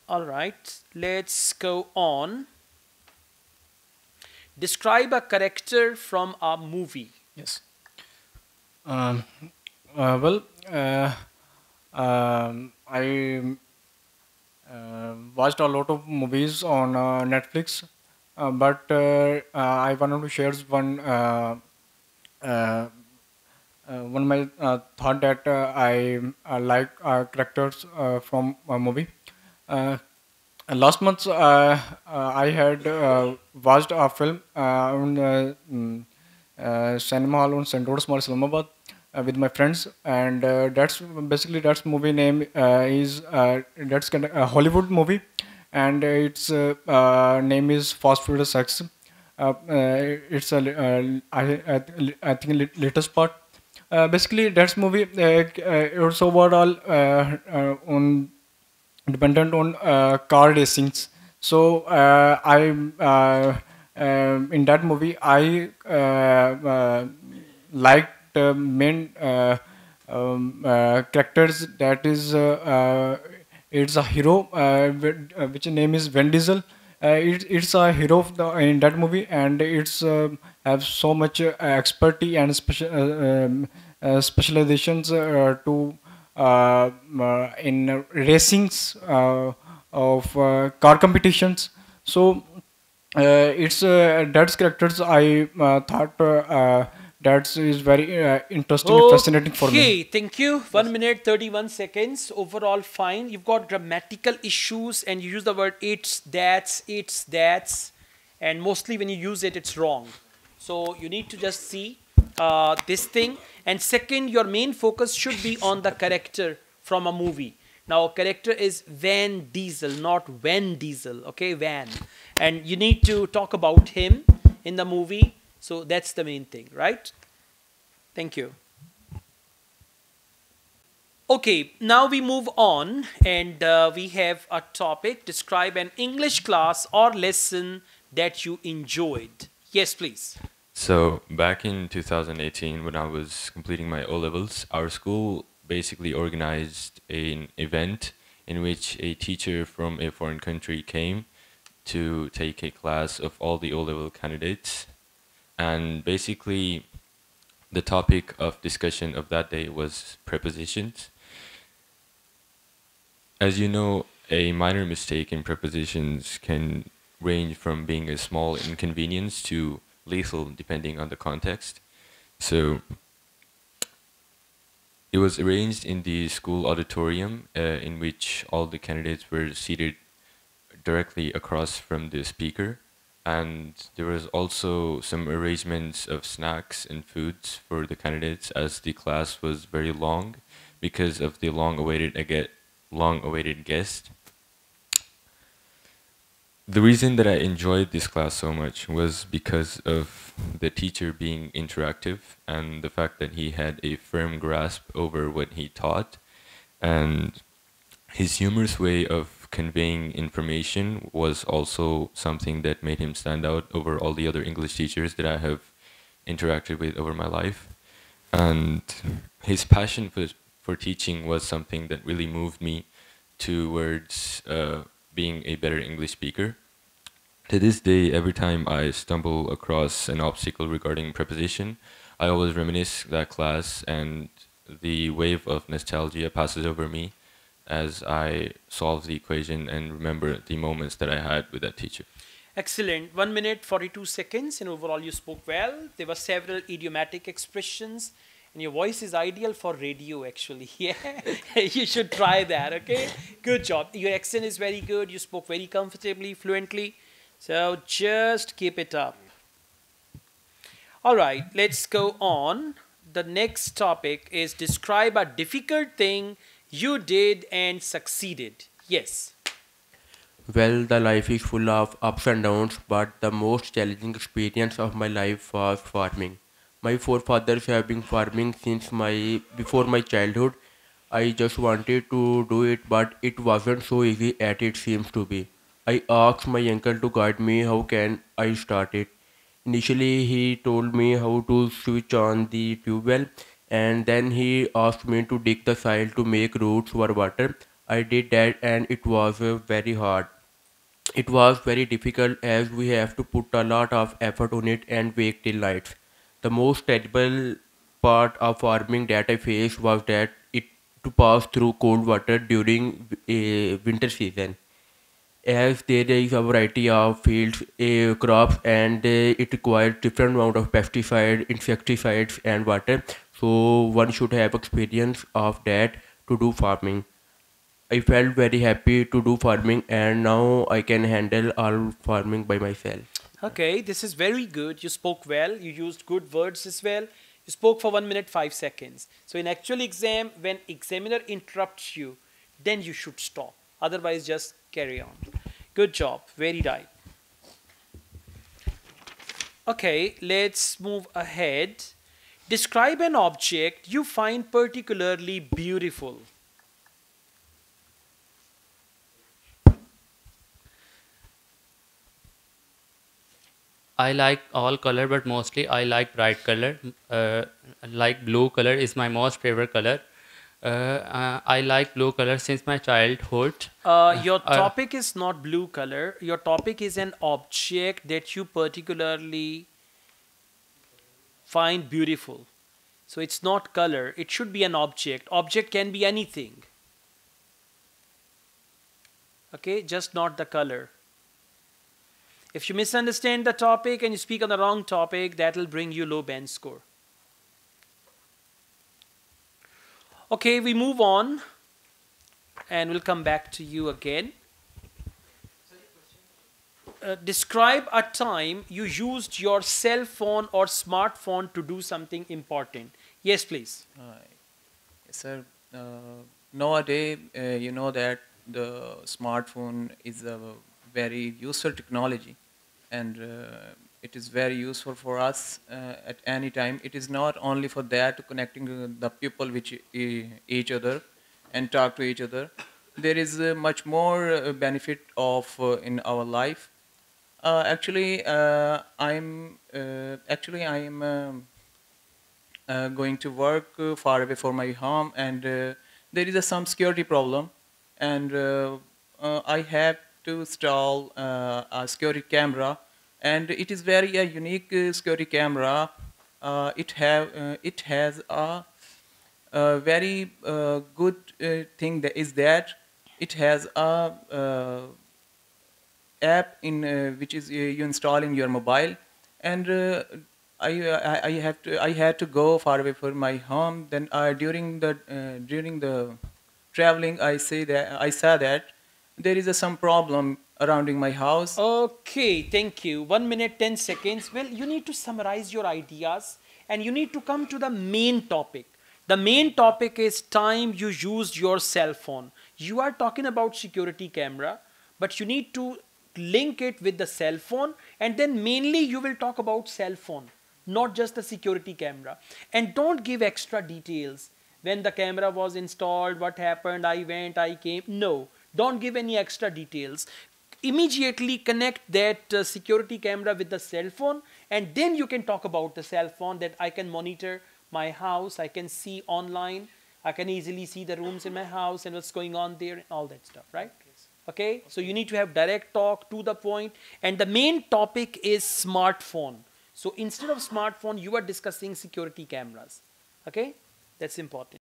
All right, let's go on. Describe a character from a movie. Yes. Um, well, I watched a lot of movies on Netflix, but I wanted to share uh, one of my thought that I like characters from a movie. Uh, Last month, I had watched a film cinema hall on St. Road, Small Islamabad, with my friends, and that's movie name is that's kind of a Hollywood movie, and its name is Fast Food Sex. It's a I think latest part. Basically, that's movie also overall on dependent on car racings. So I in that movie I liked the main characters. That is, it's a hero which name is Vin Diesel. It's a hero of in that movie, and it's have so much expertise and specializations to in racings of car competitions. So it's that's characters I thought that is very interesting and fascinating for me. Okay, thank you. Yes. 1 minute 31 seconds. Overall, fine. You've got grammatical issues and you use the word it's, that's, and mostly when you use it, it's wrong. So you need to just see this thing. And second, your main focus should be on the character from a movie. Now, character is Van Diesel, not Van Diesel, okay? Van. And you need to talk about him in the movie. So that's the main thing, right? Thank you. Okay, now we move on and we have a topic. Describe an English class or lesson that you enjoyed. Yes, please. So back in 2018, when I was completing my O levels, our school basically organized an event in which a teacher from a foreign country came to take a class of all the O level candidates. And basically, the topic of discussion of that day was prepositions. As you know, a minor mistake in prepositions can range from being a small inconvenience to lethal depending on the context. So it was arranged in the school auditorium in which all the candidates were seated directly across from the speaker. And there was also some arrangements of snacks and foods for the candidates as the class was very long because of the long-awaited guest. The reason that I enjoyed this class so much was because of the teacher being interactive and the fact that he had a firm grasp over what he taught, and his humorous way of conveying information was also something that made him stand out over all the other English teachers that I have interacted with over my life. And his passion for teaching was something that really moved me towards being a better English speaker. To this day, every time I stumble across an obstacle regarding preposition, I always reminisce that class, and the wave of nostalgia passes over me as I solve the equation and remember the moments that I had with that teacher. Excellent. 1 minute 42 seconds, and overall you spoke well. There were several idiomatic expressions, and your voice is ideal for radio, actually. Yeah, you should try that, okay? Good job. Your accent is very good. You spoke very comfortably, fluently. So just keep it up. All right, let's go on. The next topic is describe a difficult thing you did and succeeded. Yes. Well, the life is full of ups and downs, but the most challenging experience of my life was farming. My forefathers have been farming since my before my childhood. I just wanted to do it, but it wasn't so easy as it seems to be. I asked my uncle to guide me how can I start it. Initially, he told me how to switch on the tube well, and then he asked me to dig the soil to make roots for water. I did that, and it was very hard. It was very difficult as we have to put a lot of effort on it and wait till nights. The most terrible part of farming that I faced was that it to pass through cold water during a winter season, as there is a variety of fields, crops, and it requires different amount of pesticide, insecticides, and water. So one should have experience of that to do farming. I felt very happy to do farming, and now I can handle all farming by myself. Okay, this is very good. You spoke well. You used good words as well. You spoke for 1 minute 5 seconds. So in actual exam, when examiner interrupts you, then you should stop. Otherwise, just carry on. Good job. Very right. Okay, let's move ahead. Describe an object you find particularly beautiful. I like all color, but mostly I like bright color. Like blue color is my most favorite color. I like blue color since my childhood. Your Uh, topic is not blue color. Your topic is an object that you particularly find beautiful. So it's not color. It should be an object. Object can be anything. Okay, just not the color. If you misunderstand the topic and you speak on the wrong topic, that will bring you low band score. Okay, we move on and we'll come back to you again. Describe a time you used your cell phone or smartphone to do something important. Yes, please. Yes, sir. Nowadays, you know that the smartphone is a very useful technology, and it is very useful for us at any time. It is not only for that to connecting the people with each other and talk to each other. There is much more benefit of in our life. I'm going to work far away from my home, and there is some security problem, and I have to install a security camera, and it is very a unique security camera. It has a very good thing that is that it has a app in which is you install in your mobile, and I had to go far away from my home. Then during the traveling, I saw that there is some problem surrounding my house. Okay, thank you. 1 minute 10 seconds. Well, you need to summarize your ideas and you need to come to the main topic. The main topic is time you used your cell phone. You are talking about security camera, but you need to link it with the cell phone, and then mainly you will talk about cell phone, not just the security camera. And don't give extra details. When the camera was installed, what happened, I went, I came. No, don't give any extra details. Immediately connect that security camera with the cell phone, and then you can talk about the cell phone, that I can monitor my house, I can see online, I can easily see the rooms in my house and what's going on there and all that stuff, right? Okay, so you need to have direct talk to the point, and the main topic is smartphone. So instead of smartphone, you are discussing security cameras. Okay, that's important.